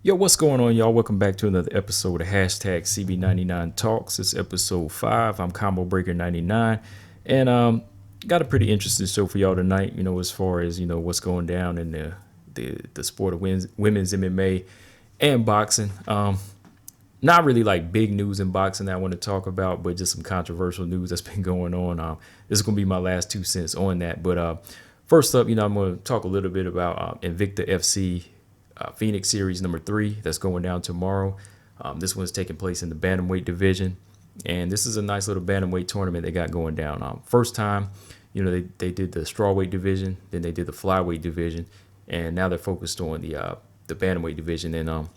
Yo, what's going on, y'all? Welcome back to another episode of hashtag CB99 Talks. It's episode 5. I'm Combo Breaker 99. And got a pretty interesting show for y'all tonight, as far as, what's going down in the sport of women's MMA and boxing. Not really like big news in boxing that I want to talk about, but just some controversial news that's been going on. This is going to be my last 2 cents on that. But first up, I'm going to talk a little bit about Invicta FC Phoenix Series number 3 that's going down tomorrow. This one's taking place in the bantamweight division, and this is a nice little bantamweight tournament they got going down. First time, they did the strawweight division, then they did the flyweight division, and now they're focused on the bantamweight division. And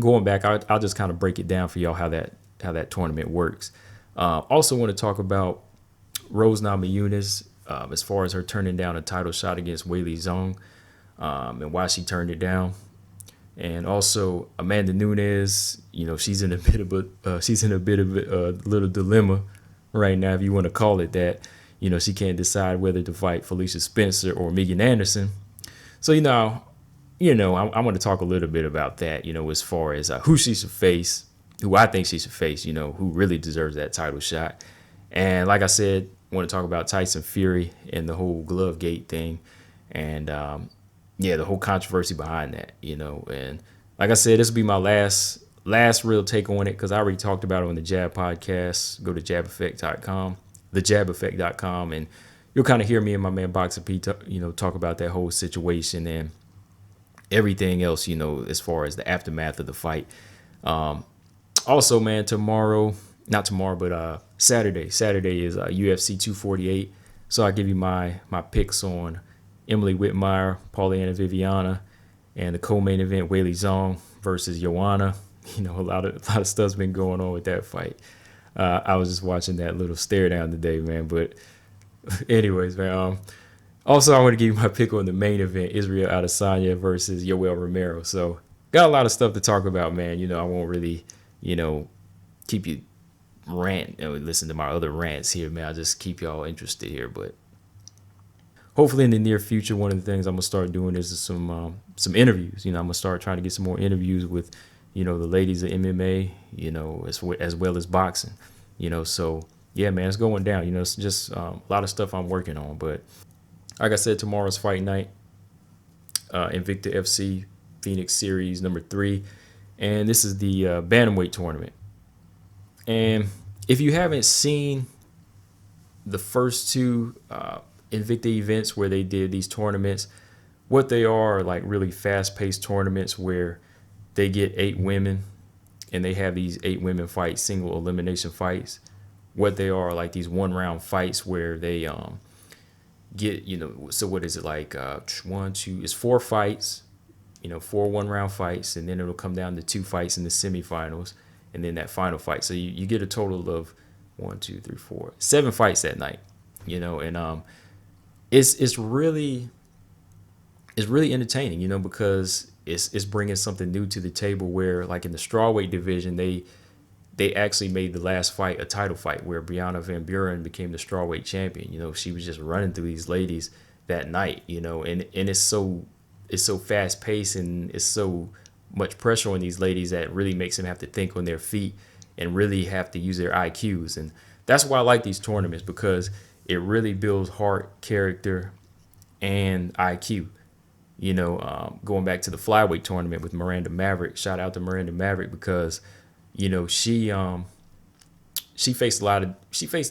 going back, I'll just kind of break it down for y'all how that tournament works. Also want to talk about Rose Namajunas as far as her turning down a title shot against Weili Zhang, and why she turned it down. And also Amanda Nunes, she's in a bit of a little dilemma right now, if you want to call it that. She can't decide whether to fight Felicia Spencer or Megan Anderson. So I want to talk a little bit about that. As far as who she should face, who I think she should face. Who really deserves that title shot. And like I said, I want to talk about Tyson Fury and the whole glove gate thing, and the whole controversy behind that. And like I said, this will be my last real take on it, because I already talked about it on the Jab podcast. Go to jabeffect.com, thejabeffect.com, and you'll kind of hear me and my man Boxer P talk about that whole situation and everything else, as far as the aftermath of the fight. Also, man, not tomorrow, but Saturday is UFC 248. So I give you my picks on Emily Whitmire, Pauliana Viviana, and the co-main event, Weili Zhang versus Joanna. A lot of stuff's been going on with that fight. I was just watching that little stare down today, man. But anyways, man. Also, I want to give you my pick on the main event, Israel Adesanya versus Yoel Romero. So got a lot of stuff to talk about, man. I won't really, keep you listen to my other rants here, man. I'll just keep y'all interested here. But hopefully in the near future, one of the things I'm gonna start doing is some interviews. I'm gonna start trying to get some more interviews with, the ladies of MMA, as well as boxing. So yeah, man, it's going down. It's just a lot of stuff I'm working on. But like I said, tomorrow's fight night, Invicta FC Phoenix Series number 3, and this is the bantamweight tournament. And if you haven't seen the first two Invicta events where they did these tournaments, what they are like really fast-paced tournaments where they get 8 women and they have these 8 women fight single elimination fights. What they are like these one-round fights where they get, so what is it like? It's 4 fights, 4 one-round fights, and then it'll come down to 2 fights in the semifinals, and then that final fight. So you get a total of 7 fights that night, and it's really entertaining, because it's bringing something new to the table. Where like in the strawweight division, they actually made the last fight a title fight where Brianna Van Buren became the strawweight champion. She was just running through these ladies that night, and it's so fast paced, and it's so much pressure on these ladies that really makes them have to think on their feet and really have to use their IQs. And that's why I like these tournaments, because it really builds heart, character, and IQ. Going back to the flyweight tournament with Miranda Maverick, shout out to Miranda Maverick, because she faced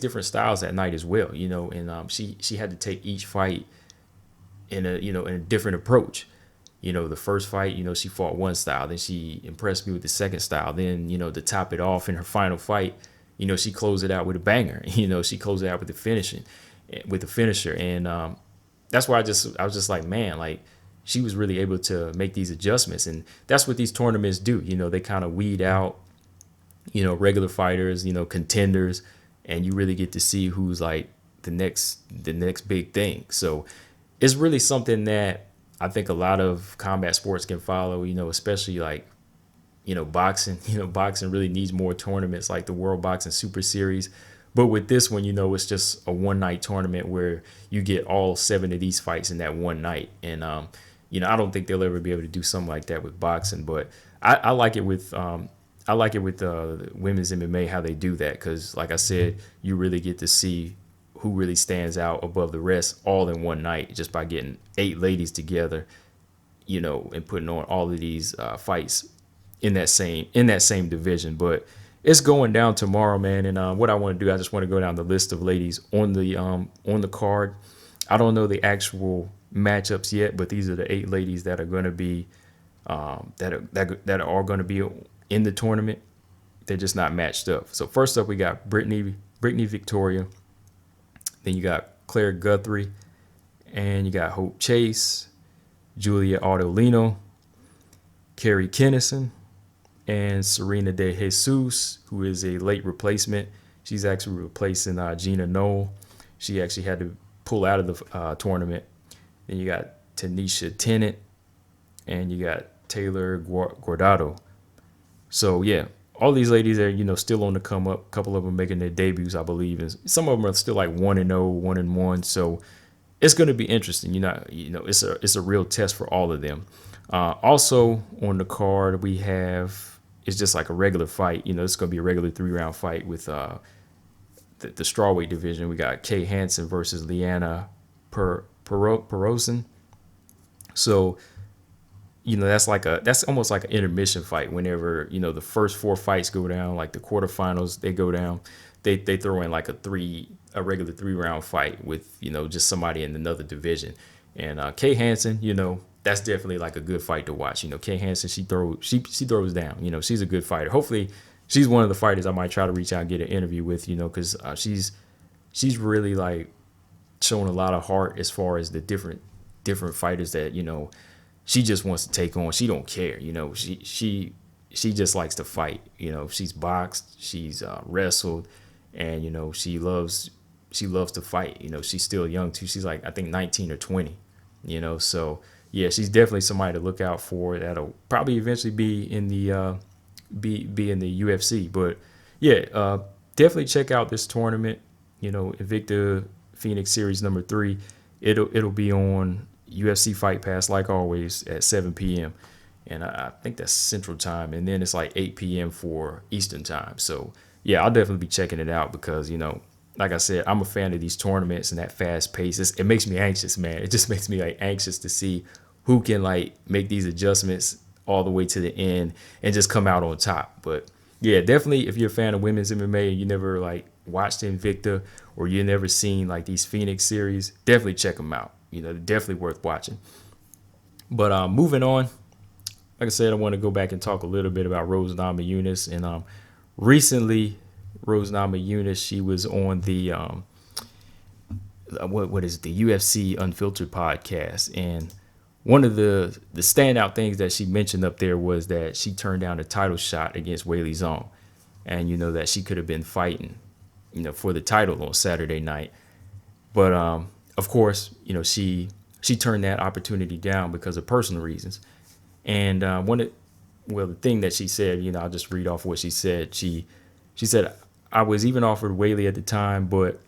different styles that night as well, and she had to take each fight in a different approach. The first fight, she fought one style, then she impressed me with the second style, then to top it off in her final fight, she closed it out with a banger. She closed it out with the finisher, and that's why I was just like, man, like she was really able to make these adjustments. And that's what these tournaments do. They kind of weed out regular fighters, contenders, and you really get to see who's like the next big thing. So it's really something that I think a lot of combat sports can follow, especially like, boxing. Boxing really needs more tournaments like the World Boxing Super Series. But with this one, it's just a one night tournament where you get all 7 of these fights in that one night. And I don't think they'll ever be able to do something like that with boxing, but I like it with women's MMA how they do that because, like I said, you really get to see who really stands out above the rest all in one night just by getting 8 ladies together, and putting on all of these fights in that same division. But it's going down tomorrow, man. And what I want to do, I just want to go down the list of ladies on the card. I don't know the actual matchups yet, but these are the 8 ladies that are going to be that are going to be in the tournament. They're just not matched up. So first up, we got Brittany Victoria. Then you got Claire Guthrie, and you got Hope Chase, Julia Ardolino, Carrie Kennison, and Serena De Jesus, who is a late replacement. She's actually replacing Gina Knoll. She actually had to pull out of the tournament. Then you got Tanisha Tennant, and you got Taylor Guardado. So yeah, all these ladies are still on the come up. A couple of them making their debuts, I believe, and some of them are still like 1-0, 1-1. So it's going to be interesting. It's a real test for all of them. Also on the card we have, it's just like a regular fight. It's going to be a regular 3-round fight with the strawweight division. We got Kay Hansen versus Liana Perosin. So that's almost like an intermission fight. Whenever the first 4 fights go down, like the quarterfinals, they go down, they throw in like a regular 3-round fight with just somebody in another division. And Kay Hansen, that's definitely like a good fight to watch. Kay Hansen, she throws down. She's a good fighter. Hopefully, she's one of the fighters I might try to reach out and get an interview with. Because she's really like showing a lot of heart as far as the different fighters that she just wants to take on. She don't care. She just likes to fight. She's boxed, she's wrestled, and she loves to fight. She's still young too. She's like, I think 19 or 20. So yeah, she's definitely somebody to look out for. That'll probably eventually be in the be in the UFC. But yeah, definitely check out this tournament. Invicta Phoenix Series number 3. It'll be on UFC Fight Pass, like always, at 7 p.m. And I think that's Central Time. And then it's like 8 p.m. for Eastern Time. So, yeah, I'll definitely be checking it out because, like I said, I'm a fan of these tournaments and that fast pace. It makes me anxious, man. It just makes me like anxious to see who can like make these adjustments all the way to the end and just come out on top. But, yeah, definitely if you're a fan of women's MMA and you never like watched Invicta or you never seen like these Phoenix series, definitely check them out. Definitely worth watching. But moving on, like I said, I want to go back and talk a little bit about Rose Namajunas. And recently, Rose Namajunas, she was on the what is it, the UFC Unfiltered podcast, and one of the standout things that she mentioned up there was that she turned down a title shot against Weili Zhang, and that she could have been fighting, for the title on Saturday night, but of course, she turned that opportunity down because of personal reasons. And the thing that she said, I'll just read off what she said. She said, I was even offered Weili at the time, but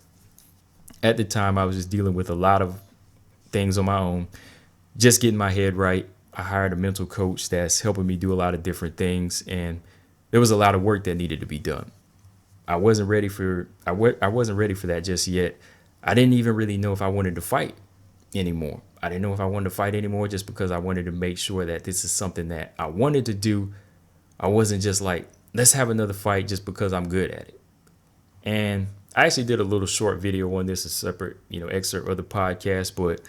at the time I was just dealing with a lot of things on my own, just getting my head right. I hired a mental coach that's helping me do a lot of different things, and there was a lot of work that needed to be done. I wasn't ready for that just yet. I didn't even really know if I wanted to fight anymore. I didn't know if I wanted to fight anymore just because I wanted to make sure that this is something that I wanted to do. I wasn't just like, let's have another fight just because I'm good at it. And I actually did a little short video on this, a separate, excerpt of the podcast. But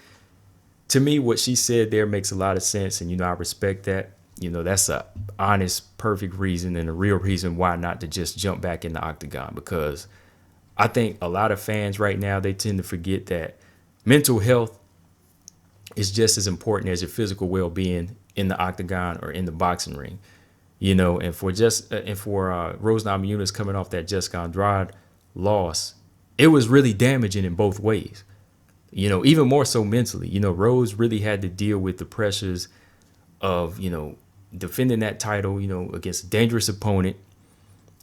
to me, what she said there makes a lot of sense. And, I respect that. That's a honest, perfect reason and a real reason why not to just jump back in the octagon, because I think a lot of fans right now, they tend to forget that mental health is just as important as your physical well-being in the octagon or in the boxing ring, and for Rose Namajunas coming off that Jessica Andrade loss, it was really damaging in both ways, even more so mentally. Rose really had to deal with the pressures of, defending that title, against a dangerous opponent,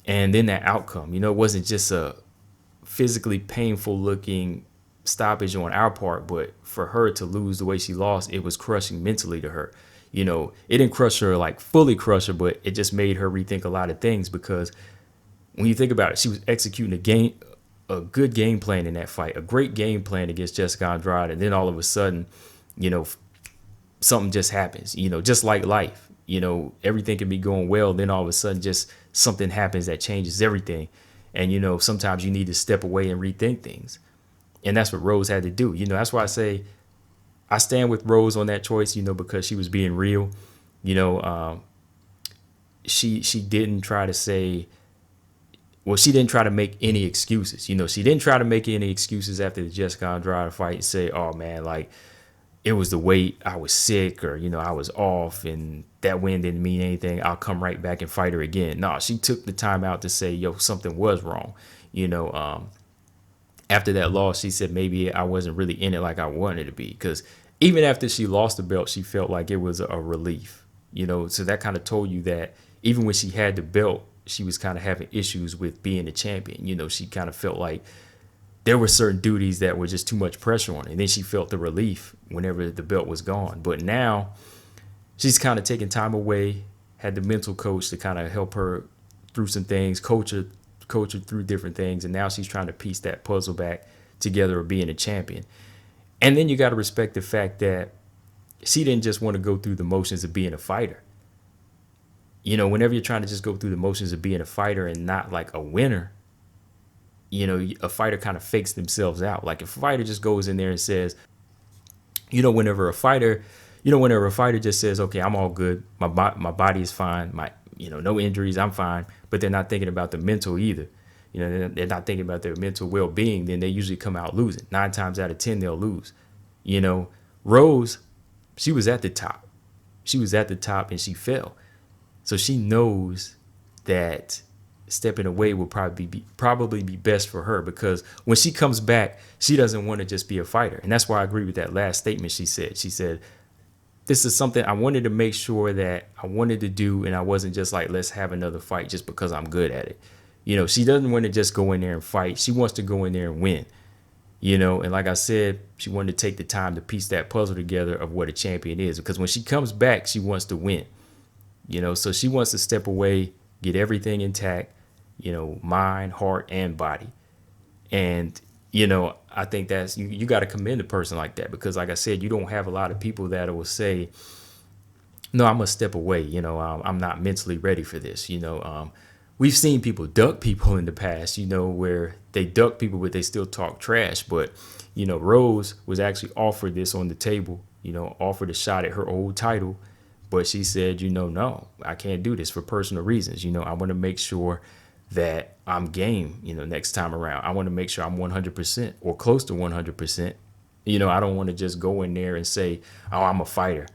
and then that outcome, it wasn't just a physically painful looking stoppage on our part, but for her to lose the way she lost, it was crushing mentally to her. It didn't crush her, like fully crush her, but it just made her rethink a lot of things, because when you think about it, she was executing a good game plan in that fight, a great game plan against Jessica Andrade, and then all of a sudden, something just happens, just like life. Everything can be going well, then all of a sudden just something happens that changes everything. And sometimes you need to step away and rethink things. And that's what Rose had to do. That's why I say I stand with Rose on that choice, because she was being real. She didn't try to say, well, she didn't try to make any excuses. She didn't try to make any excuses after the Jessica Andrade fight and say, oh man, like it was the weight, I was sick, or, I was off and that win didn't mean anything. I'll come right back and fight her again. No, she took the time out to say, yo, something was wrong. After that loss, she said maybe I wasn't really in it like I wanted to be, because even after she lost the belt, she felt like it was a relief, so that kind of told you that even when she had the belt, she was kind of having issues with being a champion. She kind of felt like there were certain duties that were just too much pressure on her. And then she felt the relief whenever the belt was gone. But now she's kind of taking time away, had the mental coach to kind of help her through some things, coach her through different things. And now she's trying to piece that puzzle back together of being a champion. And then you got to respect the fact that she didn't just want to go through the motions of being a fighter. Whenever you're trying to just go through the motions of being a fighter and not like a winner, a fighter kind of fakes themselves out. Like if a fighter just goes in there and says, whenever a fighter just says, okay, I'm all good. My body is fine. No injuries. I'm fine. But they're not thinking about the mental either. They're not thinking about their mental well-being. Then they usually come out losing. 9 times out of 10, they'll lose. Rose, she was at the top. She was at the top and she fell. So she knows that stepping away will probably be best for her, because when she comes back, she doesn't want to just be a fighter. And that's why I agree with that last statement she said. She said, this is something I wanted to make sure that I wanted to do, and I wasn't just like, let's have another fight just because I'm good at it. She doesn't want to just go in there and fight. She wants to go in there and win. And like I said, she wanted to take the time to piece that puzzle together of what a champion is, because when she comes back, she wants to win. So she wants to step away, get everything intact, mind, heart, and body. And, I think that's, you got to commend a person like that, because like I said, you don't have a lot of people that will say, no, I must step away. I'm not mentally ready for this. We've seen people duck people in the past, where they duck people, but they still talk trash. But, Rose was actually offered this on the table, offered a shot at her old title. But she said, no, I can't do this for personal reasons. I want to make sure that I'm game, next time around. I want to make sure I'm 100% or close to 100%. I don't want to just go in there and say, oh, I'm a fighter.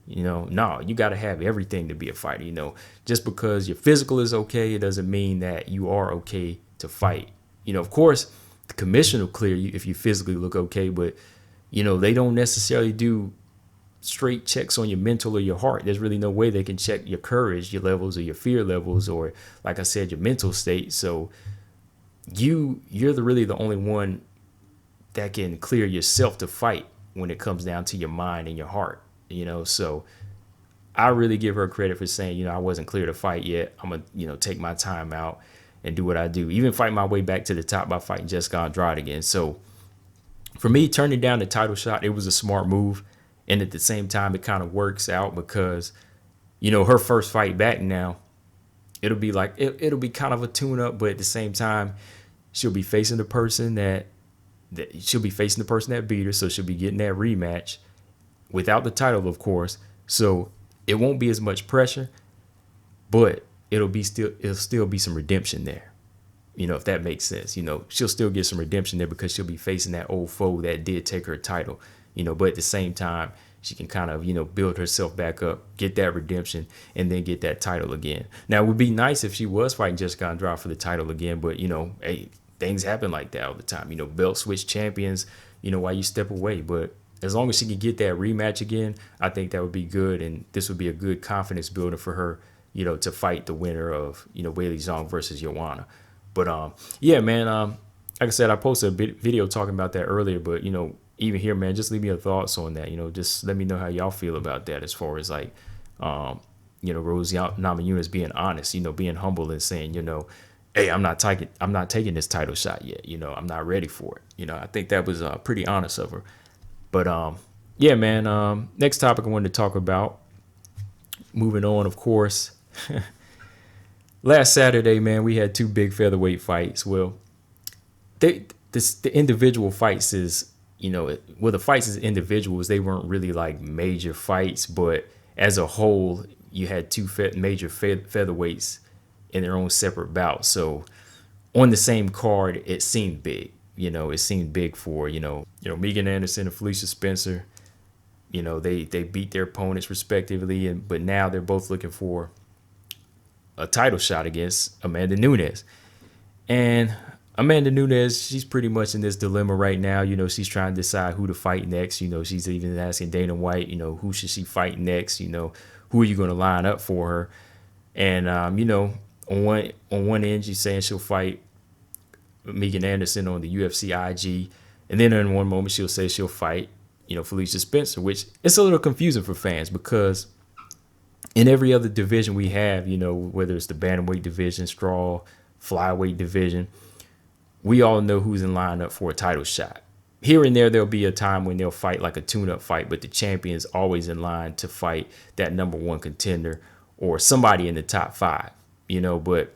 No, you got to have everything to be a fighter. Just because your physical is okay, it doesn't mean that you are okay to fight. Of course, the commission will clear you if you physically look okay, but, they don't necessarily do straight checks on your mental or your heart. There's really no way they can check your courage, your levels, or your fear levels, or like I said, your mental state. So you're really the only one that can clear yourself to fight when it comes down to your mind and your heart. So I really give her credit for saying, I wasn't clear to fight yet. I'm gonna, take my time out and do what I do, even fight my way back to the top by fighting Jessica Andrade again. So for me, turning down the title shot, it was a smart move. And at the same time, it kind of works out because, her first fight back now, it'll be like, it'll be kind of a tune up, but at the same time, she'll be facing the person that beat her. So she'll be getting that rematch without the title, of course. So it won't be as much pressure, but it'll still be some redemption there. If that makes sense, she'll still get some redemption there because she'll be facing that old foe that did take her title. But at the same time, she can kind of, build herself back up, get that redemption, and then get that title again. Now, it would be nice if she was fighting Jessica Andrade for the title again, but, hey, things happen like that all the time. Belt switch champions, while you step away. But as long as she can get that rematch again, I think that would be good, and this would be a good confidence builder for her, to fight the winner of, Weili Zhang versus Joanna. But, yeah, man, like I said, I posted a video talking about that earlier, but even here, man, just leave me your thoughts on that. Just let me know how y'all feel about that as far as like, Rose Namajunas being honest, being humble and saying, hey, I'm not taking this title shot yet. I'm not ready for it. I think that was pretty honest of her. But yeah, man. Next topic I wanted to talk about. Moving on, of course. Last Saturday, man, we had two big featherweight fights. Well, the individual fights is, the fights as individuals, they weren't really like major fights, but as a whole, you had two major featherweights in their own separate bouts. So on the same card, it seemed big. It seemed big for, Megan Anderson and Felicia Spencer. They beat their opponents respectively, but now they're both looking for a title shot against Amanda Nunes. And Amanda Nunes, she's pretty much in this dilemma right now. She's trying to decide who to fight next. She's even asking Dana White, who should she fight next? Who are you going to line up for her? And, on one end, she's saying she'll fight Megan Anderson on the UFC IG. And then in one moment, she'll say she'll fight, Felicia Spencer, which it's a little confusing for fans because in every other division we have, whether it's the bantamweight division, straw, flyweight division, we all know who's in line up for a title shot. Here and there'll be a time when they'll fight like a tune-up fight, but the champion's always in line to fight that number one contender or somebody in the top five, but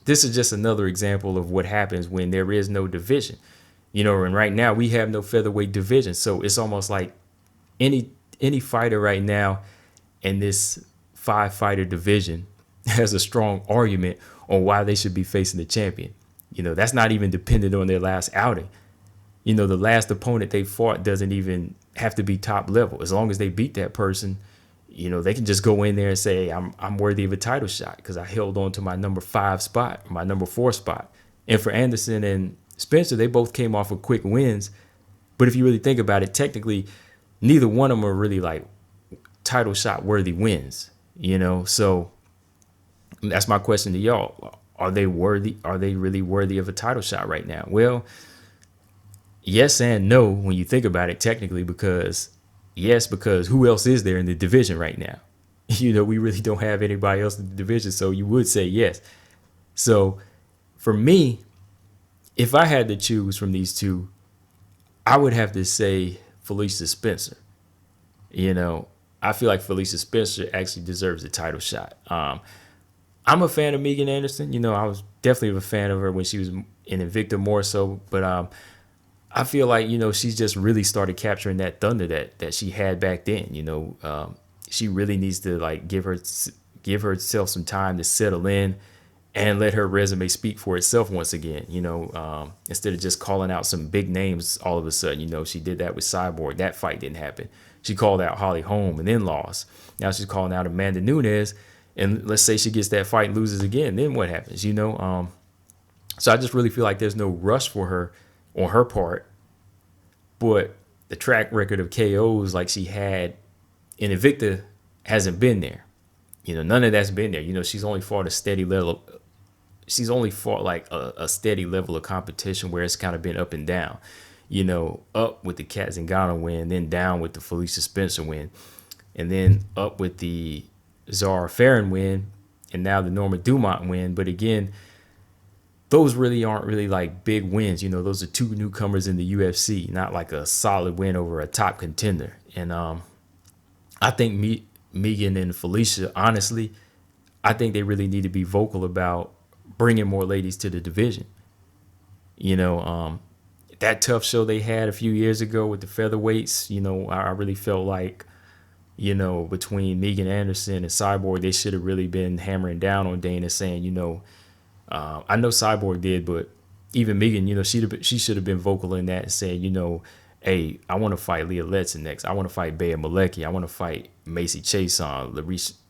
this is just another example of what happens when there is no division, and right now we have no featherweight division. So it's almost like any fighter right now in this 5-fighter division has a strong argument on why they should be facing the champion. That's not even dependent on their last outing. The last opponent they fought doesn't even have to be top level. As long as they beat that person, they can just go in there and say, I'm worthy of a title shot because I held on to my number 5 spot, my number 4 spot. And for Anderson and Spencer, they both came off of quick wins. But if you really think about it, technically, neither one of them are really like title shot worthy wins, So that's my question to y'all. Are they worthy? Are they really worthy of a title shot right now? Well, yes and no when you think about it technically, because who else is there in the division right now? We really don't have anybody else in the division, so you would say yes. So for me, if I had to choose from these two, I would have to say Felicia Spencer. I feel like Felicia Spencer actually deserves a title shot. I'm a fan of Megan Anderson. I was definitely a fan of her when she was in Invicta more so. But I feel like, she's just really started capturing that thunder that she had back then. She really needs to like give herself some time to settle in and let her resume speak for itself once again. Instead of just calling out some big names all of a sudden. She did that with Cyborg. That fight didn't happen. She called out Holly Holm and then lost. Now she's calling out Amanda Nunes. And let's say she gets that fight and loses again. Then what happens, So I just really feel like there's no rush for her on her part. But the track record of KOs like she had in Invicta hasn't been there. None of that's been there. She's only fought a steady level. She's only fought like a steady level of competition where it's kind of been up and down. Up with the Kat Zingano win, then down with the Felicia Spencer win, and then up with the Zara Farron win, and now the Norma Dumont win. But again, those really aren't really like big wins. Those are two newcomers in the UFC, not like a solid win over a top contender. And I think Megan and Felicia, honestly, I think they really need to be vocal about bringing more ladies to the division. That tough show they had a few years ago with the featherweights, I really felt like, between Megan Anderson and Cyborg, they should have really been hammering down on Dana saying, I know Cyborg did, but even Megan, she should have been vocal in that and saying, hey, I want to fight Leah Letson next. I want to fight Bea Malecki. I want to fight Macy Chiasson,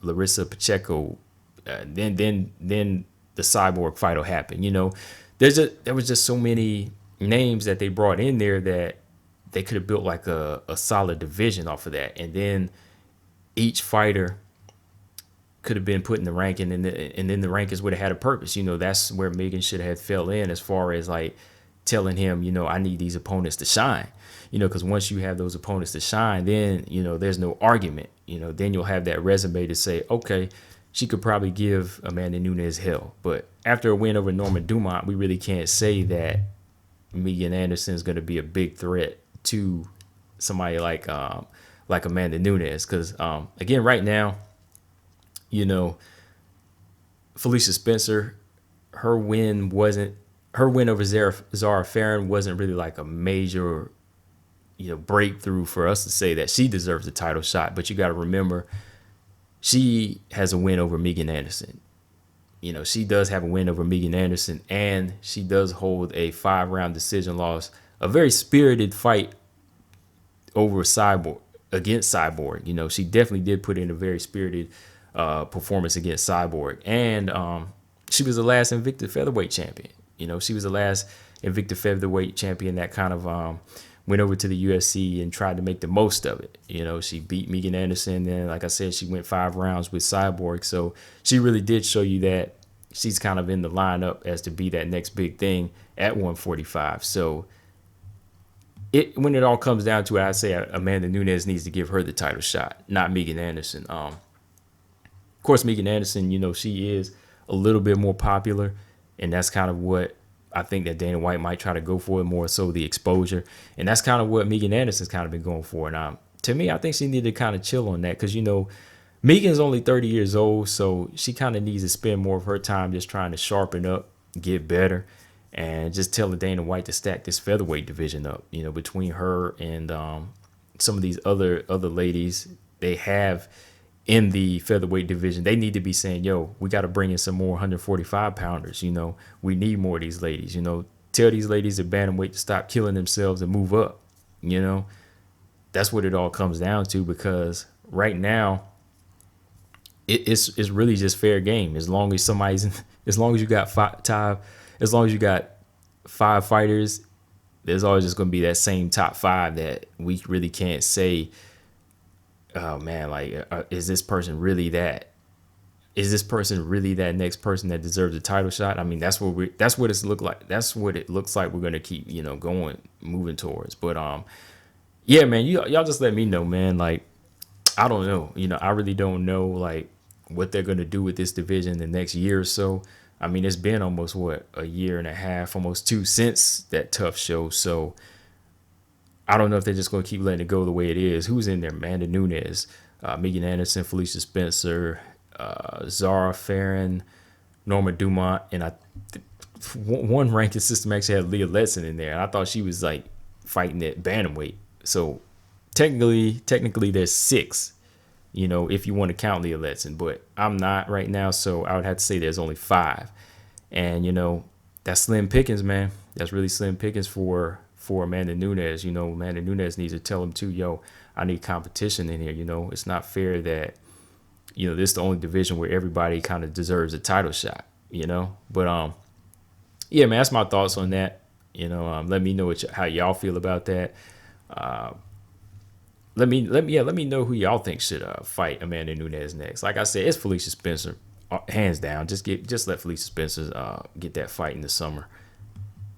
Larissa Pacheco. Then the Cyborg fight will happen. There was just so many names that they brought in there that they could have built like a solid division off of that. And then each fighter could have been put in the ranking, and then the rankings would have had a purpose. That's where Megan should have fell in as far as like telling him, I need these opponents to shine, because once you have those opponents to shine, then, there's no argument, then you'll have that resume to say, okay, she could probably give Amanda Nunes hell. But after a win over Norma Dumont, we really can't say that Megan Anderson is going to be a big threat to somebody like Amanda Nunes. Because, again, right now, Felicia Spencer, her win over Zara Farron wasn't really like a major, breakthrough for us to say that she deserves a title shot. But you got to remember, she has a win over Megan Anderson. She does have a win over Megan Anderson, and she does hold a 5-round decision loss, a very spirited fight over Cyborg, against Cyborg. She definitely did put in a very spirited performance against Cyborg. And she was the last Invicta featherweight champion. She was the last Invicta featherweight champion that kind of went over to the UFC and tried to make the most of it. She beat Megan Anderson. And like I said, she went 5 rounds with Cyborg. So she really did show you that she's kind of in the lineup as to be that next big thing at 145. So when it all comes down to it, I say Amanda Nunes needs to give her the title shot, not Megan Anderson. Of course, Megan Anderson, she is a little bit more popular, and that's kind of what I think that Dana White might try to go for, more so the exposure. And that's kind of what Megan Anderson's kind of been going for. And to me, I think she needed to kind of chill on that because, Megan's only 30 years old, so she kind of needs to spend more of her time just trying to sharpen up, get better, and just telling Dana White to stack this featherweight division up. Between her and some of these other ladies they have in the featherweight division, they need to be saying, yo, we got to bring in some more 145 pounders. We need more of these ladies. Tell these ladies at bantamweight to stop killing themselves and move up. That's what it all comes down to, because right now it's really just fair game. As long as you got 5 fighters, there's always just going to be that same top 5 that we really can't say, oh man, like, is this person really that? Is this person really that next person that deserves a title shot? I mean, that's what it's look like. That's what it looks like we're gonna keep, moving towards. But yeah, man, y'all just let me know, man. Like, I don't know. I really don't know like what they're gonna do with this division the next year or so. I mean, it's been almost a year and a half, almost 2 since that Tough show. So I don't know if they're just going to keep letting it go the way it is. Who's in there? Amanda Nunes, Megan Anderson, Felicia Spencer, Zara Farron, Norma Dumont, and one ranking system actually had Leah Letson in there, and I thought she was like fighting at bantamweight. So technically, there's 6. If you want to count Leah Letson, but I'm not right now, so I would have to say there's only 5, and that's slim pickings, man. That's really slim pickings for Amanda Nunes. Amanda Nunes needs to tell him too, yo, I need competition in here. It's not fair that, this is the only division where everybody kind of deserves a title shot, But yeah, man, that's my thoughts on that. Let me know how y'all feel about that. Let me know who y'all think should fight Amanda Nunes next. Like I said, it's Felicia Spencer, hands down. Just let Felicia Spencer get that fight in the summer.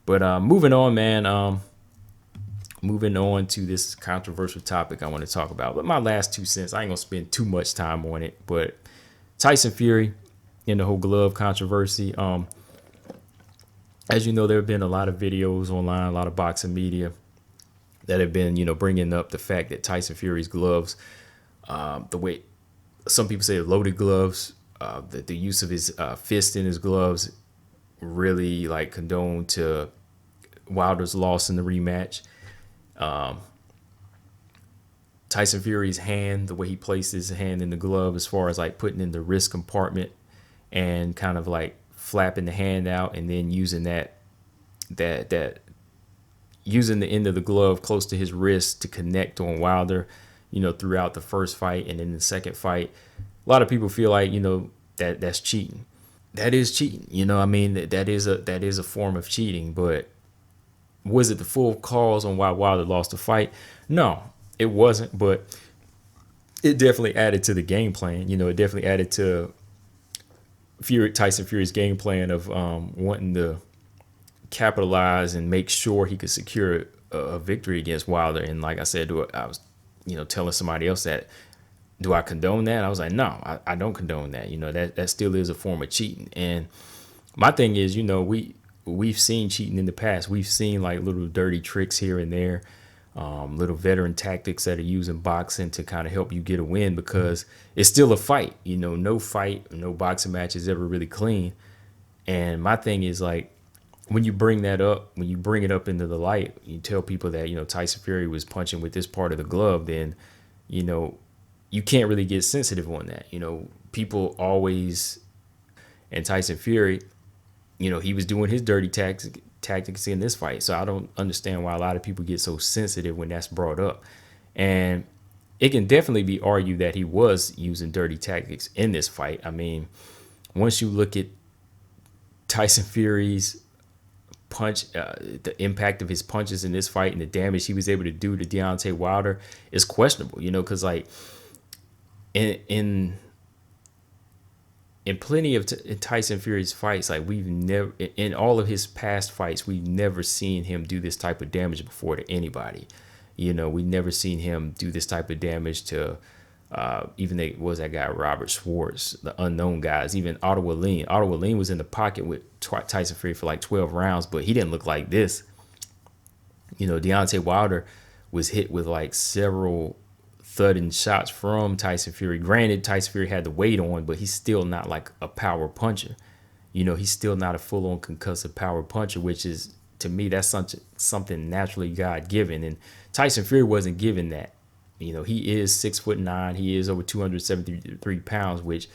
But moving on, man. Moving on to this controversial topic I want to talk about. But my last 2 cents, I ain't gonna spend too much time on it. But Tyson Fury and the whole glove controversy. As you know, there have been a lot of videos online, a lot of boxing media that have been, bringing up the fact that Tyson Fury's gloves, the way some people say loaded gloves, the use of his fist in his gloves really like condoned to Wilder's loss in the rematch. Tyson Fury's hand, the way he placed his hand in the glove as far as like putting in the wrist compartment and kind of like flapping the hand out and then using that using the end of the glove close to his wrist to connect on Wilder, throughout the first fight and in the second fight. A lot of people feel like, that's cheating. That is cheating. I mean, that is a form of cheating, but was it the full cause on why Wilder lost the fight? No, it wasn't, but it definitely added to the game plan. It definitely added to Tyson Fury's game plan of wanting capitalize and make sure he could secure a victory against Wilder. And like I said, I was, telling somebody else that, do I condone that? I was like, no, I don't condone that. That still is a form of cheating. And my thing is, we've seen cheating in the past. We've seen like little dirty tricks here and there, little veteran tactics that are used in boxing to kind of help you get a win, because it's still a fight. No fight, no boxing match is ever really clean. And my thing is, like, when you bring that up, when you bring it up into the light, you tell people that, Tyson Fury was punching with this part of the glove, then, you can't really get sensitive on that. People always, and Tyson Fury, he was doing his dirty tactics in this fight. So I don't understand why a lot of people get so sensitive when that's brought up. And it can definitely be argued that he was using dirty tactics in this fight. I mean, once you look at Tyson Fury's punch, the impact of his punches in this fight and the damage he was able to do to Deontay Wilder is questionable, because like in plenty of Tyson Fury's fights, like we've never, in all of his past fights, we've never seen him do this type of damage before to anybody. We never seen him do this type of damage to even that guy Robert Schwartz, the unknown guys, even Otto Wallin. Otto Wallin was in the pocket with Tyson Fury for like 12 rounds, but he didn't look like this. Deontay Wilder was hit with like several thudding shots from Tyson Fury. Granted, Tyson Fury had the weight on, but he's still not like a power puncher. He's still not a full-on concussive power puncher, which is, to me, that's something naturally God-given. And Tyson Fury wasn't given that. He is 6'9". He is over 273 pounds, which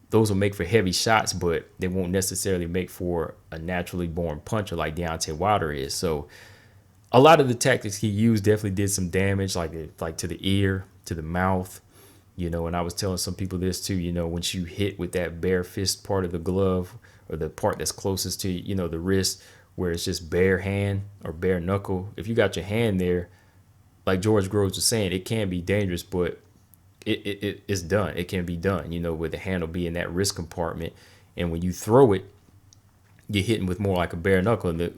those will make for heavy shots, but they won't necessarily make for a naturally born puncher like Deontay Wilder is. So a lot of the tactics he used definitely did some damage, like to the ear, to the mouth, and I was telling some people this too, once you hit with that bare fist part of the glove, or the part that's closest to, the wrist, where it's just bare hand or bare knuckle, if you got your hand there, like George Groves was saying, it can be dangerous, but it's done. It can be done, with the handle being that wrist compartment. And when you throw it, you're hitting with more like a bare knuckle. And the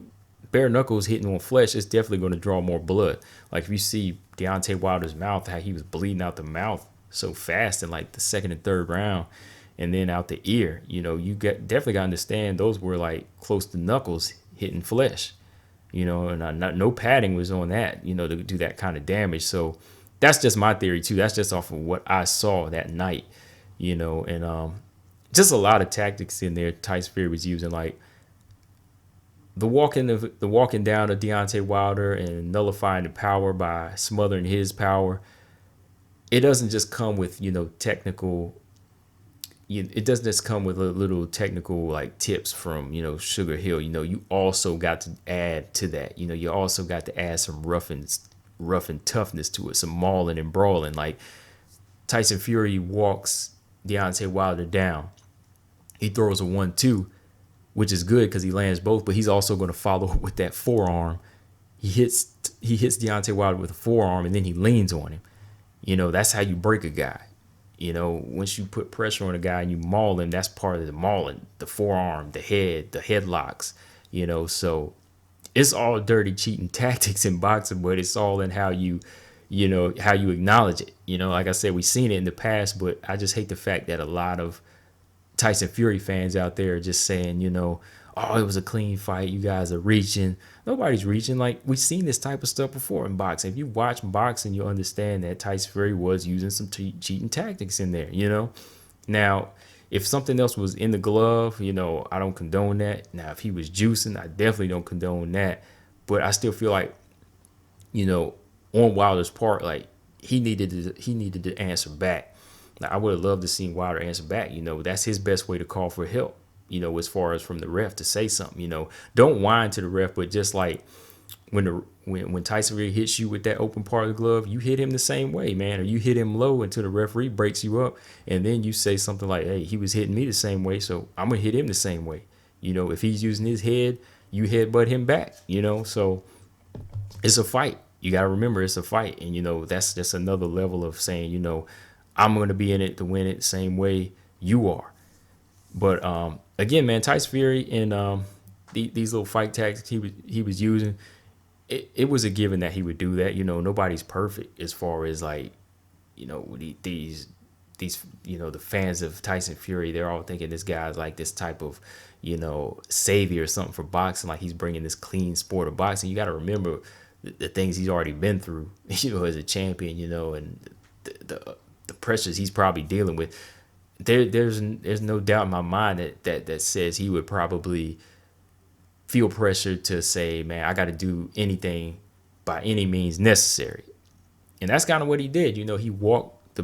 bare knuckles hitting on flesh, it's definitely going to draw more blood. Like if you see Deontay Wilder's mouth, how he was bleeding out the mouth so fast in like the second and third round, and then out the ear, you definitely got to understand those were like close to knuckles hitting flesh, and no padding was on that, to do that kind of damage. So that's just my theory too. That's just off of what I saw that night, and just a lot of tactics in there Tyson Fury was using, like the walking down of Deontay Wilder and nullifying the power by smothering his power. It doesn't just come with, technical. It doesn't just come with a little technical like tips from, Sugar Hill. You also got to add to that. You also got to add some rough and toughness to it, some mauling and brawling. Like Tyson Fury walks Deontay Wilder down. He throws a 1-2. Which is good because he lands both, but he's also going to follow with that forearm. He hits Deontay Wilder with a forearm, and then he leans on him. That's how you break a guy. Once you put pressure on a guy and you maul him, that's part of the mauling, the forearm, the head, the headlocks. So it's all dirty cheating tactics in boxing, but it's all in how you acknowledge it. Like I said, we've seen it in the past, but I just hate the fact that a lot of Tyson Fury fans out there just saying, oh, it was a clean fight. You guys are reaching. Nobody's reaching. Like, we've seen this type of stuff before in boxing. If you watch boxing, you'll understand that Tyson Fury was using some cheating tactics in there, Now, if something else was in the glove, I don't condone that. Now, if he was juicing, I definitely don't condone that. But I still feel like, on Wilder's part, like, he needed to answer back. Now, I would have loved to see Wilder answer back. That's his best way to call for help, as far as from the ref to say something. Don't whine to the ref, but just like when Tyson Fury hits you with that open part of the glove, you hit him the same way, man. Or you hit him low until the referee breaks you up. And then you say something like, hey, he was hitting me the same way, so I'm going to hit him the same way. If he's using his head, you headbutt him back, So it's a fight. You got to remember it's a fight. And, that's just another level of saying, I'm going to be in it to win it the same way you are. But again, man, Tyson Fury and these little fight tactics he was using, it was a given that he would do that. Nobody's perfect as far as like, these the fans of Tyson Fury, they're all thinking this guy's like this type of savior or something for boxing, like he's bringing this clean sport of boxing. You got to remember the things he's already been through as a champion, and the pressures he's probably dealing with. There's no doubt in my mind that says he would probably feel pressure to say, man, I got to do anything by any means necessary. And that's kind of what he did. He walked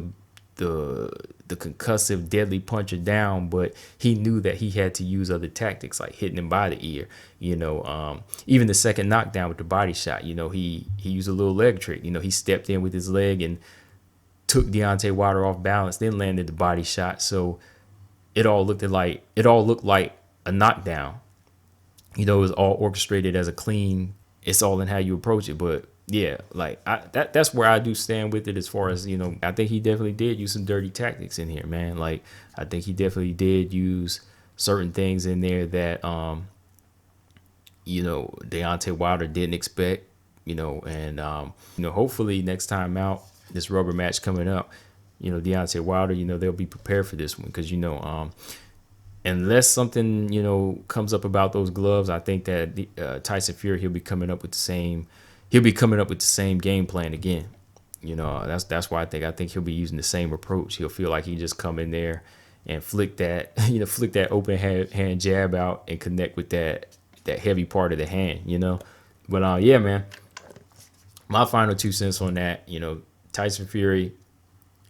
the concussive, deadly puncher down, but he knew that he had to use other tactics, like hitting him by the ear. Even the second knockdown with the body shot, he used a little leg trick. He stepped in with his leg and took Deontay Wilder off balance, then landed the body shot. So it all looked like a knockdown. It was all orchestrated as a clean. It's all in how you approach it, but yeah, like that's where I do stand with it as far as, I think he definitely did use some dirty tactics in here, man. Like, I think he definitely did use certain things in there that, Deontay Wilder didn't expect, and, hopefully next time out, this rubber match coming up, Deontay Wilder, they'll be prepared for this one because, unless something, comes up about those gloves, I think that Tyson Fury, he'll be coming up with the same game plan again. That's why I think he'll be using the same approach. He'll feel like he just come in there and flick that open hand jab out and connect with that heavy part of the hand, But yeah, man, my final 2 cents on that, Tyson Fury,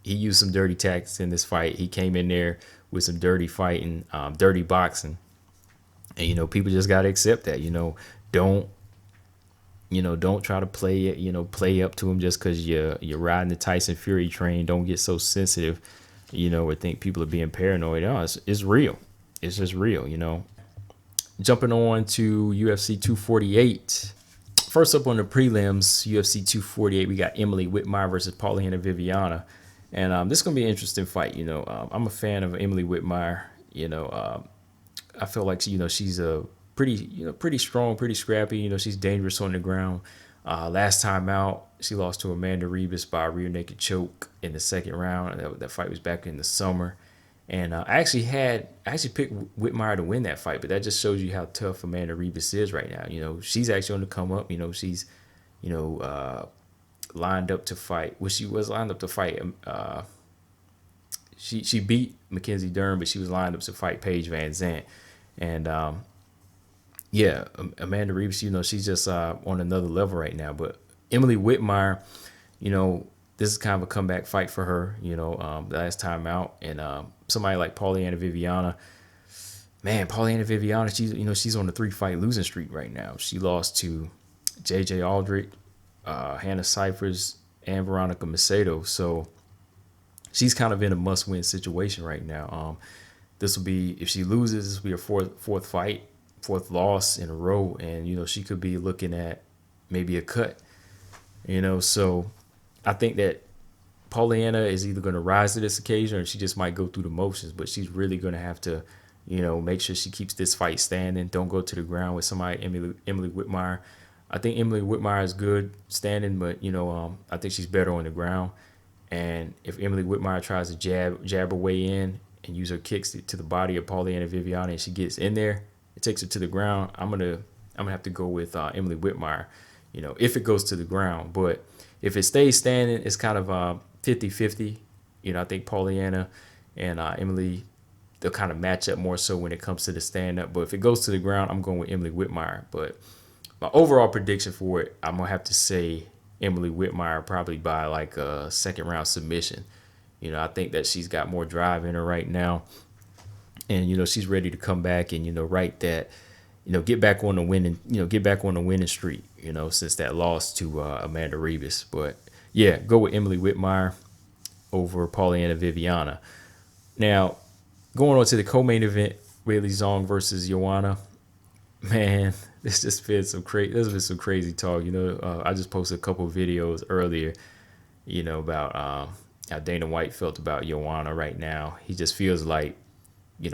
he used some dirty tactics in this fight. He came in there with some dirty fighting, dirty boxing. And, people just got to accept that, don't try to play it, play up to him just because you're riding the Tyson Fury train. Don't get so sensitive, or think people are being paranoid. No, it's real. It's just real, Jumping on to UFC 248. First up on the prelims, UFC 248, we got Emily Whitmire versus Paulina Viviana. And this is going to be an interesting fight. I'm a fan of Emily Whitmire. I feel like, she's a pretty strong, pretty scrappy. She's dangerous on the ground. Last time out, she lost to Amanda Ribas by a rear naked choke in the second round. That fight was back in the summer. And I actually picked Whitmire to win that fight, but that just shows you how tough Amanda Ribas is right now. She's actually on the come up. She's, lined up to fight. Well, she was lined up to fight. She beat Mackenzie Dern, but she was lined up to fight Paige Van Zandt. And yeah, Amanda Ribas, she's just on another level right now. But Emily Whitmire, this is kind of a comeback fight for her. Last time out, and somebody like Paulina Viviana. Man, Paulina Viviana, she's on a 3-fight losing streak right now. She lost to J.J. Aldrich, Hannah Cyphers, and Veronica Macedo. So she's kind of in a must-win situation right now. This will be, if she loses, this will be her fourth loss in a row, and she could be looking at maybe a cut. So I think that Paulina is either going to rise to this occasion or she just might go through the motions, but she's really going to have to, make sure she keeps this fight standing. Don't go to the ground with somebody, Emily Whitmire. I think Emily Whitmire is good standing, but, I think she's better on the ground. And if Emily Whitmire tries to jab her way in and use her kicks to the body of Paulina Viviana and she gets in there, it takes her to the ground, I'm gonna have to go with Emily Whitmire, if it goes to the ground. But if it stays standing, it's kind of 50-50. I think Paulina and Emily, they'll kind of match up more so when it comes to the stand-up. But if it goes to the ground, I'm going with Emily Whitmire. But my overall prediction for it, I'm going to have to say Emily Whitmire probably by like a second-round submission. I think that she's got more drive in her right now. And, she's ready to come back and, right that, get back on the winning streak, since that loss to Amanda Ribas. But yeah, go with Emily Whitmire over Paulina Viviana. Now, going on to the co-main event, Weili Zhang versus Joanna. Man, this has been some crazy talk. I just posted a couple of videos earlier, about how Dana White felt about Joanna right now. He just feels like,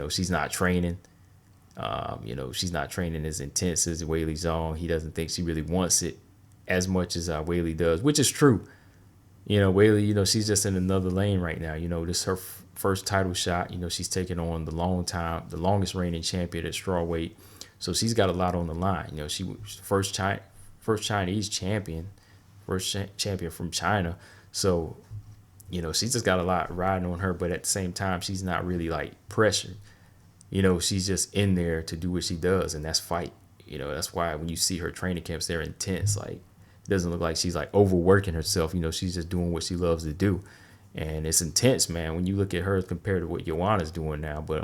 she's not training. She's not training as intense as Weili Zhang. He doesn't think she really wants it as much as Weili does, which is true. Weili, she's just in another lane right now. This is her first title shot. She's taking on the longest reigning champion at strawweight. So she's got a lot on the line. She was first Chinese champion, champion from China. So, she's just got a lot riding on her. But at the same time, she's not really like pressured. She's just in there to do what she does, and that's fight. That's why when you see her training camps, they're intense. Like, it doesn't look like she's like overworking herself. She's just doing what she loves to do. And it's intense, man, when you look at her compared to what Joanna's doing now. But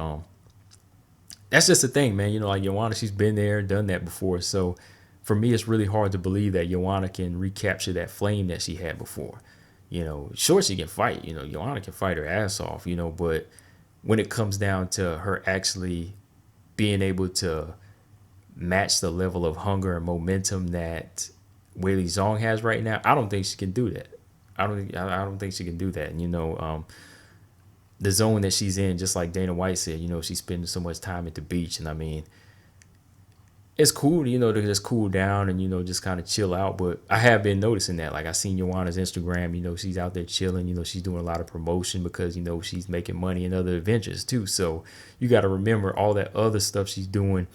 that's just the thing, man. Like Joanna, she's been there, done that before. So for me, it's really hard to believe that Joanna can recapture that flame that she had before. Sure, she can fight. Joanna can fight her ass off, but when it comes down to her actually being able to match the level of hunger and momentum that Weili Zhang has right now, I don't think she can do that. I don't think she can do that. And the zone that she's in, just like Dana White said, she's spending so much time at the beach, and I mean, it's cool, to just cool down and just kind of chill out. But I have been noticing that, like, I seen Joanna's Instagram. She's out there chilling. She's doing a lot of promotion because she's making money in other adventures too. So you got to remember all that other stuff she's doing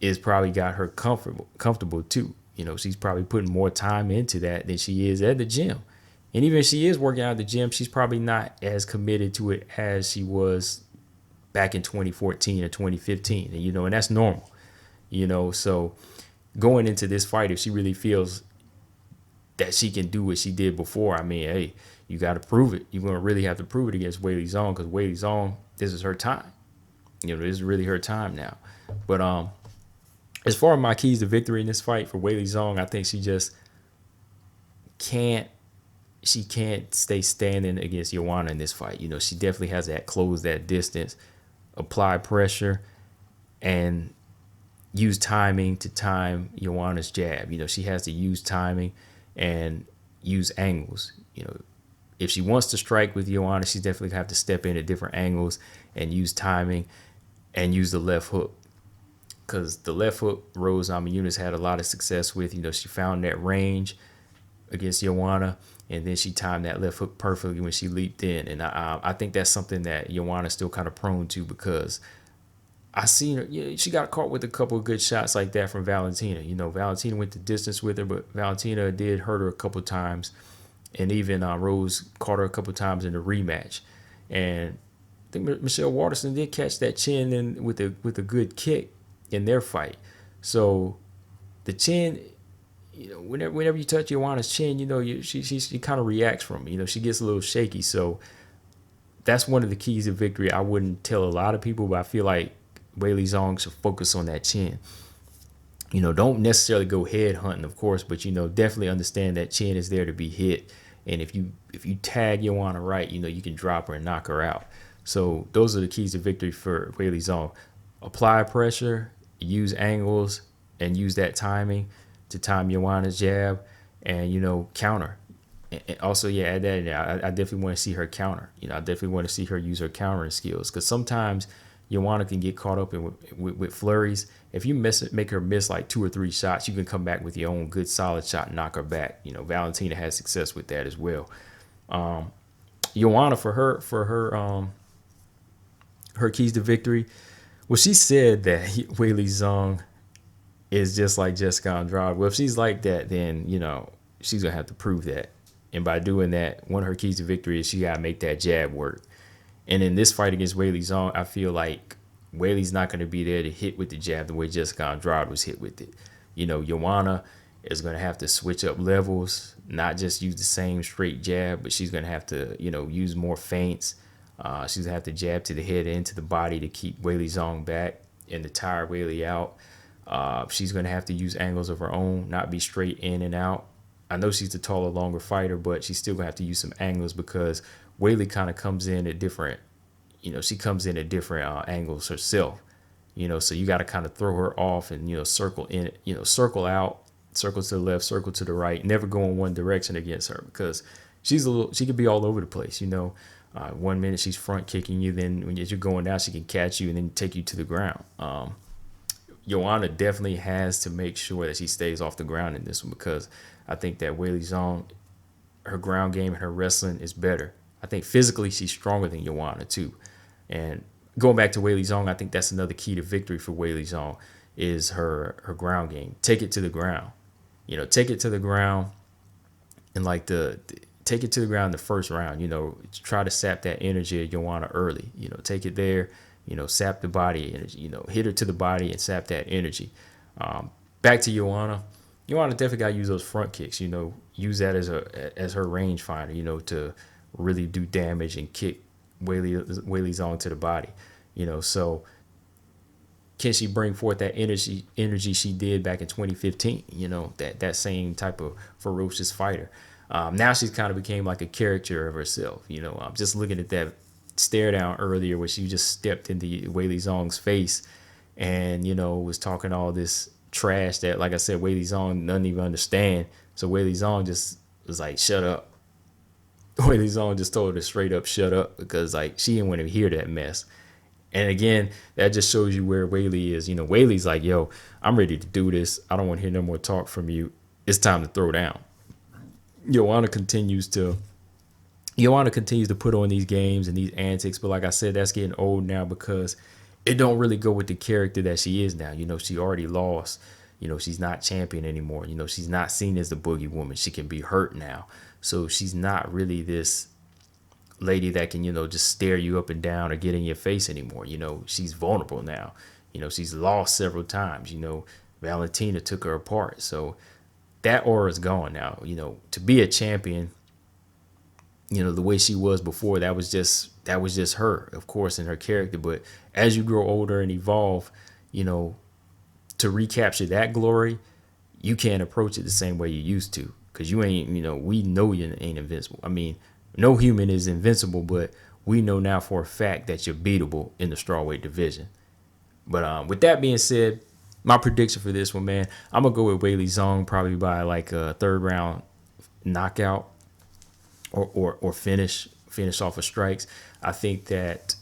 is probably got her comfortable too. She's probably putting more time into that than she is at the gym. And even if she is working out at the gym, she's probably not as committed to it as she was back in 2014 or 2015. And that's normal. So going into this fight, if she really feels that she can do what she did before, I mean, hey, you got to prove it. You're going to really have to prove it against Weili Zhang, because Weili Zhang, this is her time. This is really her time now. But as far as my keys to victory in this fight for Weili Zhang, I think she just can't stay standing against Joanna in this fight. She definitely has to close that distance, apply pressure, and use timing to time Joanna's jab. She has to use timing and use angles. If she wants to strike with Joanna, she's definitely gonna have to step in at different angles and use timing and use the left hook. Because the left hook, Rose Namajunas had a lot of success with. She found that range against Joanna, and then she timed that left hook perfectly when she leaped in. And I think that's something that Joanna's still kind of prone to, because I seen her. She got caught with a couple of good shots like that from Valentina. Valentina went the distance with her, but Valentina did hurt her a couple of times, and even Rose caught her a couple of times in the rematch. And I think Michelle Waterson did catch that chin in with a good kick in their fight. So the chin, whenever you touch Joanna's chin, she kind of reacts from it. She gets a little shaky. So that's one of the keys to victory. I wouldn't tell a lot of people, but I feel like Weili Zhang should focus on that chin. Don't necessarily go head hunting, of course, but definitely understand that chin is there to be hit. And if you tag Joanna right, you can drop her and knock her out. So those are the keys to victory for Weili Zhang. Apply pressure, use angles, and use that timing to time Joanna's jab, and counter. And also, add that in there. I definitely want to see her counter. I definitely want to see her use her countering skills, because sometimes Joanna can get caught up with flurries. If you make her miss like 2 or 3 shots, you can come back with your own good solid shot and knock her back. Valentina has success with that as well. Joanna, for her keys to victory, well, she said that Weili Zhang is just like Jessica Andrade. Well, if she's like that, then she's gonna have to prove that. And by doing that, one of her keys to victory is she gotta make that jab work. And in this fight against Weili Zhang, I feel like Weili's not going to be there to hit with the jab the way Jessica Andrade was hit with it. Joanna is going to have to switch up levels, not just use the same straight jab, but she's going to have to, use more feints. She's going to have to jab to the head and into the body to keep Weili Zhang back and to tire Weili out. She's going to have to use angles of her own, not be straight in and out. I know she's the taller, longer fighter, but she's still going to have to use some angles, because Weili kind of comes in at different, she comes in at different angles herself, so you got to kind of throw her off and, circle in, circle out, circle to the left, circle to the right, never go in one direction against her, because she could be all over the place, 1 minute she's front kicking you, then when you're going down, she can catch you and then take you to the ground. Joanna definitely has to make sure that she stays off the ground in this one, because I think that Weili Zhang, her ground game and her wrestling is better. I think physically she's stronger than Joanna too. And going back to Weili Zhang, I think that's another key to victory for Weili Zhang is her ground game. Take it to the ground. Take it to the ground and take it to the ground in the first round. Try to sap that energy of Joanna early. Take it there. Sap the body energy. Hit her to the body and sap that energy. Back to Joanna. Joanna definitely got to use those front kicks. Use that as her range finder. To really do damage and kick Weili Zhang to the body. So can she bring forth that energy she did back in 2015? That same type of ferocious fighter. Now she's kind of became like a character of herself. I'm just looking at that stare down earlier where she just stepped into Weili Zhang's face and, was talking all this trash that, like I said, Weili Zhang doesn't even understand. So Weili Zhang just was like, shut up. Weili Zhang just told her to straight up shut up, because she didn't want to hear that mess. And again, that just shows you where Weili is. Weili's like, yo, I'm ready to do this. I don't want to hear no more talk from you. It's time to throw down. Joanna continues to put on these games and these antics, but like I said, that's getting old now because it don't really go with the character that she is now. She already lost. She's not champion anymore. She's not seen as the boogie woman. She can be hurt now. So she's not really this lady that can, just stare you up and down or get in your face anymore. She's vulnerable now. She's lost several times. Valentina took her apart. So that aura is gone now. To be a champion, the way she was before, that was just her, of course, in her character. But as you grow older and evolve, to recapture that glory, you can't approach it the same way you used to, because you ain't, we know you ain't invincible. I mean, no human is invincible, but we know now for a fact that you're beatable in the strawweight division. But with that being said, my prediction for this one, man, I'm gonna go with Weili Zhang probably by like a third round knockout or finish off of strikes. I think that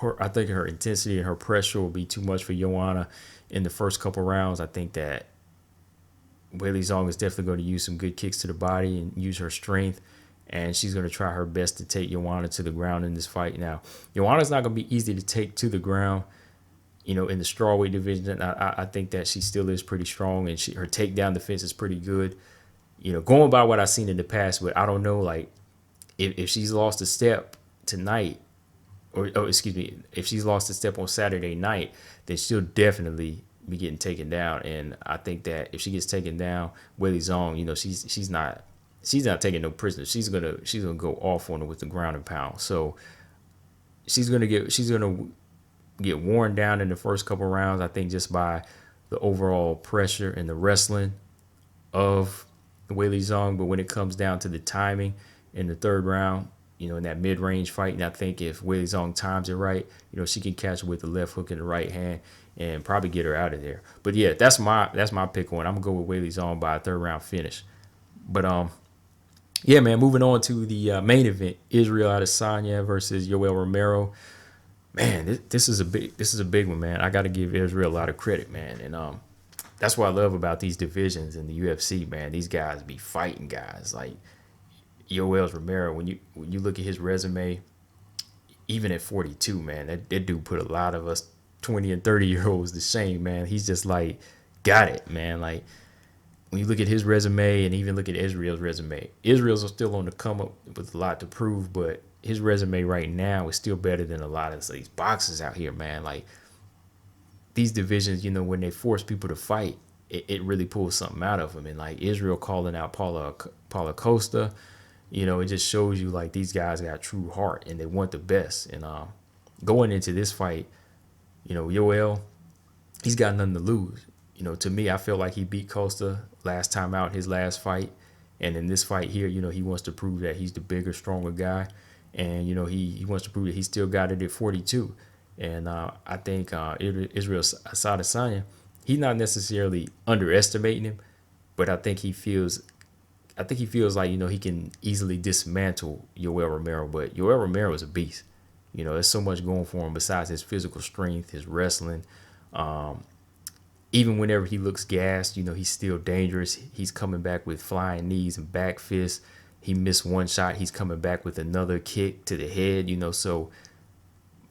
her intensity and her pressure will be too much for Joanna in the first couple rounds. I think that Weili Zhang is definitely going to use some good kicks to the body and use her strength, and she's going to try her best to take Joanna to the ground in this fight. Now, Joanna's not going to be easy to take to the ground, in the strawweight division. I think that she still is pretty strong, and her takedown defense is pretty good. Going by what I've seen in the past, but I don't know, like, if she's lost a step tonight, if she's lost a step on Saturday night, then she'll definitely be getting taken down. And I think that if she gets taken down, Weili Zhang, she's not taking no prisoners. She's gonna go off on her with the ground and pound. So she's gonna get worn down in the first couple rounds, I think, just by the overall pressure and the wrestling of Weili Zhang. But when it comes down to the timing in the third round, in that mid-range fight, and I think if Weili Zhang times it right, she can catch her with the left hook in the right hand and probably get her out of there. But yeah, that's my pick on. I'm gonna go with Weili Zhang by a third round finish. But yeah, man, moving on to the main event, Israel Adesanya versus Yoel Romero. Man, this is a big one, man. I got to give Israel a lot of credit, man. And that's what I love about these divisions in the UFC, man. These guys be fighting guys like Yoel Romero. When you look at his resume, even at 42, man, that dude put a lot of us 20 and 30-year-olds to shame, man. He's just like got it, man. Like, when you look at his resume and even look at Israel's resume, Israel's still on the come up with a lot to prove, but his resume right now is still better than a lot of these boxers out here, man. Like, these divisions, when they force people to fight, it really pulls something out of them. And like Israel calling out Paulo Costa, it just shows you like these guys got true heart and they want the best. And going into this fight, Yoel, he's got nothing to lose. To me, I feel like he beat Costa last time out, his last fight. And in this fight here, he wants to prove that he's the bigger, stronger guy. And, he wants to prove that he still got it at 42. And I think Israel Adesanya, he's not necessarily underestimating him, but I think he feels I think he feels like, he can easily dismantle Yoel Romero, but Yoel Romero is a beast. There's so much going for him besides his physical strength, his wrestling. Even whenever he looks gassed, he's still dangerous. He's coming back with flying knees and back fists. He missed one shot. He's coming back with another kick to the head, so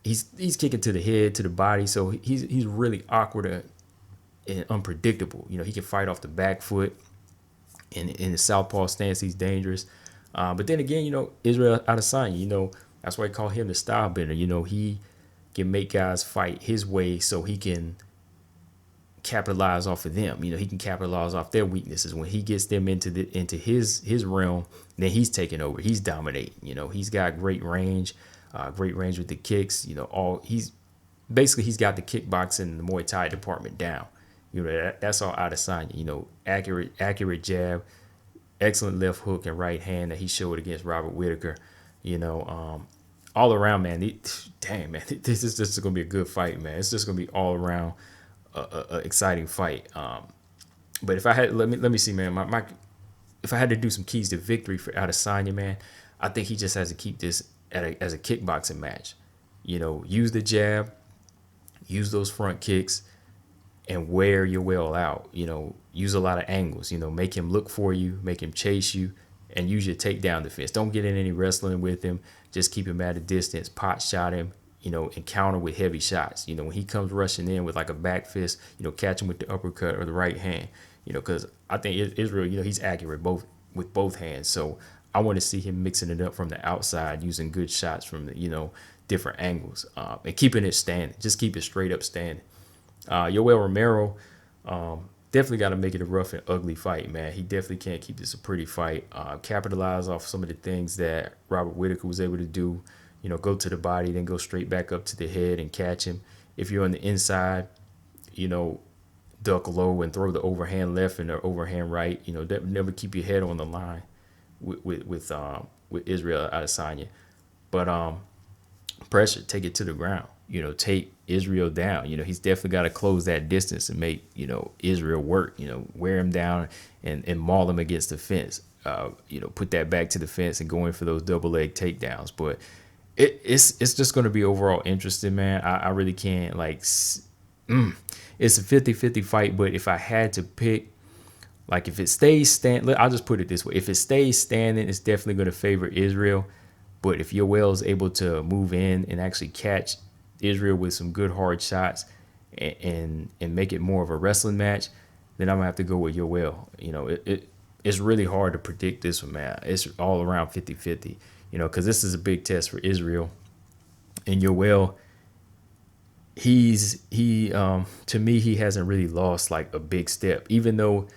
he's kicking to the head, to the body. So he's really awkward and unpredictable. He can fight off the back foot. In the southpaw stance, he's dangerous. But then again, Israel Adesanya, that's why I call him the style bender. He can make guys fight his way so he can capitalize off of them. He can capitalize off their weaknesses. When he gets them into his realm, then he's taking over. He's dominating. He's got great range with the kicks. He's got the kickboxing and the Muay Thai department down. That's all Adesanya. Accurate jab, excellent left hook and right hand that he showed against Robert Whitaker. All around, man. This is just gonna be a good fight, man. It's just gonna be all around a exciting fight. But if I had let me see, man. If I had to do some keys to victory for Adesanya, man, I think he just has to keep this as a kickboxing match. Use the jab, use those front kicks, and wear Yoel out. Use a lot of angles. Make him look for you, make him chase you, and use your takedown defense. Don't get in any wrestling with him. Just keep him at a distance, pot shot him, and counter with heavy shots. When he comes rushing in with like a back fist, catch him with the uppercut or the right hand. Because I think Israel, he's accurate with both hands. So I want to see him mixing it up from the outside, using good shots from the, different angles, and keeping it standing. Just keep it straight up standing. Yoel Romero definitely got to make it a rough and ugly fight, man. He definitely can't keep this a pretty fight. Capitalize off some of the things that Robert Whitaker was able to do. Go to the body, then go straight back up to the head and catch him. If you're on the inside, duck low and throw the overhand left and the overhand right. Never keep your head on the line with Israel Adesanya. But pressure, take it to the ground. Take Israel down. He's definitely got to close that distance and make, Israel work, wear him down and maul him against the fence. Put that back to the fence and go in for those double leg takedowns. But it's just going to be overall interesting, man. I really can't it's a 50-50 fight. But if I had to pick, if it stays standing, I'll just put it this way. If it stays standing, it's definitely going to favor Israel. But if Yoel is able to move in and actually catch Israel with some good hard shots and make it more of a wrestling match, then I'm gonna have to go with Yoel. It's really hard to predict this one, man. It's all around 50-50, because this is a big test for Israel. And Yoel, to me, he hasn't really lost like a big step, even though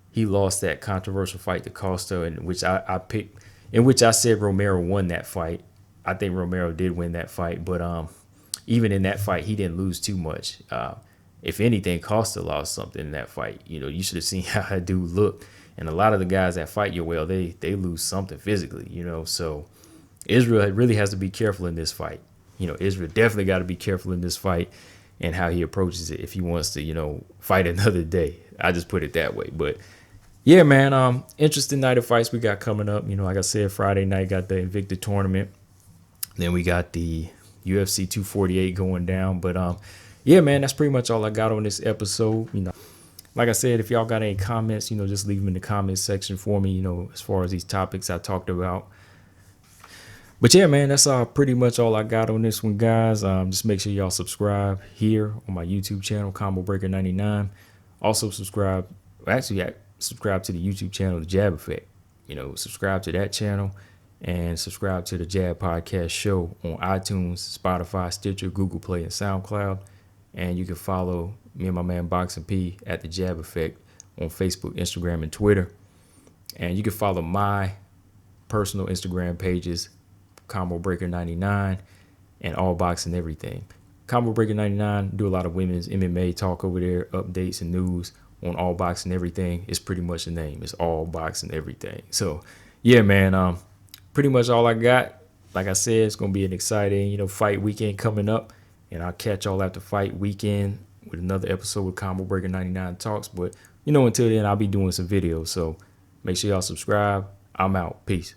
he lost that controversial fight to Costa, in which I picked, in which I said Romero won that fight. I think Romero did win that fight, but even in that fight, he didn't lose too much. If anything, Costa lost something in that fight. You should have seen how that dude looked. And a lot of the guys that fight Yoel, they lose something physically, So Israel really has to be careful in this fight. Israel definitely got to be careful in this fight and how he approaches it if he wants to, fight another day. I just put it that way. But yeah, man, interesting night of fights we got coming up. Like I said, Friday night got the Invicta tournament. Then we got the UFC 248 going down. But yeah, man, that's pretty much all I got on this episode. Like I said, if y'all got any comments, just leave them in the comments section for me, as far as these topics I talked about. But yeah, man, that's pretty much all I got on this one, guys. Just make sure y'all subscribe here on my YouTube channel, Combo Breaker 99. Also subscribe to the YouTube channel, The Jab Effect. Subscribe to that channel. And subscribe to the Jab Podcast Show on iTunes, Spotify, Stitcher, Google Play, and SoundCloud. And you can follow me and my man Boxing P at the Jab Effect on Facebook, Instagram, and Twitter. And you can follow my personal Instagram pages, Combo Breaker 99 and All Boxing Everything. Combo Breaker 99, do a lot of women's MMA talk over there, updates and news on All Boxing Everything. It's pretty much the name. It's All Boxing Everything. So yeah, man, pretty much all I got. Like I said, it's going to be an exciting, fight weekend coming up. And I'll catch y'all after fight weekend with another episode with Combo Breaker 99 Talks. But, until then, I'll be doing some videos. So Make sure y'all subscribe. I'm out. Peace.